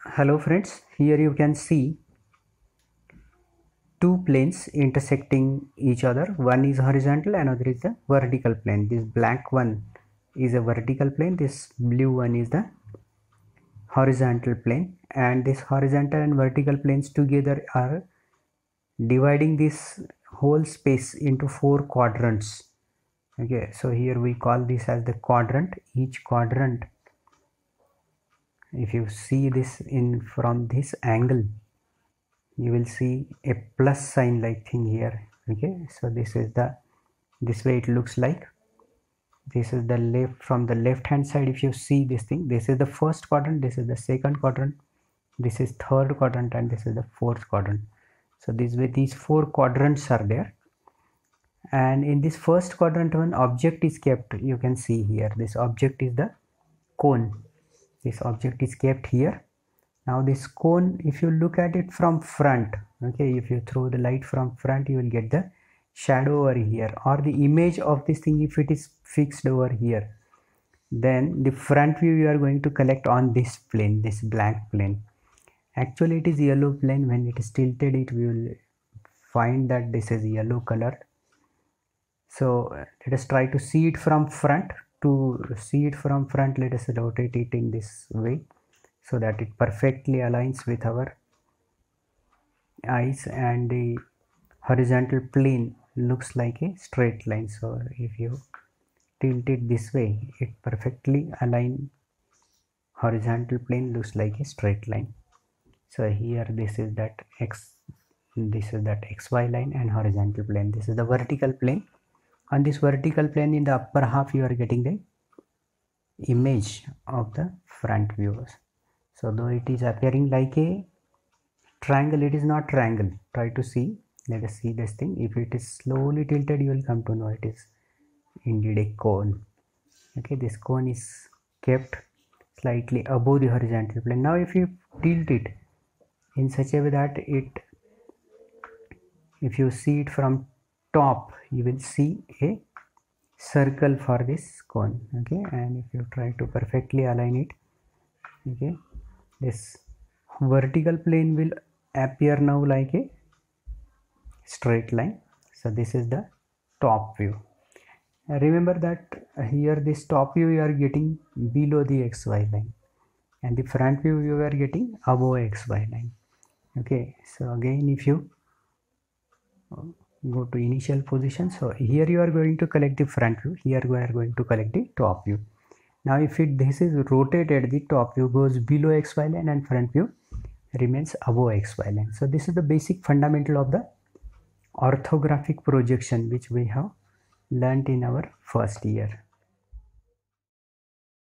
Hello friends, here you can see two planes intersecting each other. One is horizontal, another is the vertical plane. This black one is a vertical plane, this blue one is the horizontal plane, and this horizontal and vertical planes together are dividing this whole space into four quadrants. Okay, so here we call this as the quadrant. Each quadrant, if you see this in from this angle, you will see a plus sign like thing here. Okay, so this way it looks like. This is the left, from the left hand side. If you see this thing, this is the first quadrant, this is the second quadrant, this is third quadrant, and this is the fourth quadrant. So this way these four quadrants are there, and in this first quadrant one object is kept. You can see here this object is the cone. This object is kept here. Now this cone, if you look at it from front, okay, if you throw the light from front, you will get the shadow over here, or the image of this thing if it is fixed over here. Then the front view you are going to collect on this plane, this black plane. Actually it is yellow plane. When it is tilted, it will find that this is yellow color. So let us try to see it from front. To see it from front, let us rotate it in this way, so that it perfectly aligns with our eyes, and the horizontal plane looks like a straight line. So if you tilt it this way, it perfectly align. Horizontal plane looks like a straight line. So here this is that xy line, and horizontal plane, this is the vertical plane. On this vertical plane, in the upper half, you are getting the image of the front views. So though it is appearing like a triangle, it is not triangle. Try to see. Let us see this thing. If it is slowly tilted, you will come to know it is indeed a cone. Okay, this cone is kept slightly above the horizontal plane. Now if you tilt it in such a way that if you see it from top, you will see a circle for this cone. Okay, and if you try to perfectly align it, okay, this vertical plane will appear now like a straight line. So this is the top view. Remember that here this top view you are getting below the xy line, and the front view you are getting above xy line. Okay, so again if you go to initial position, so here you are going to collect the front view, here we are going to collect the top view. Now if this is rotated, the top view goes below xy line and front view remains above xy line. So this is the basic fundamental of the orthographic projection which we have learnt in our first year.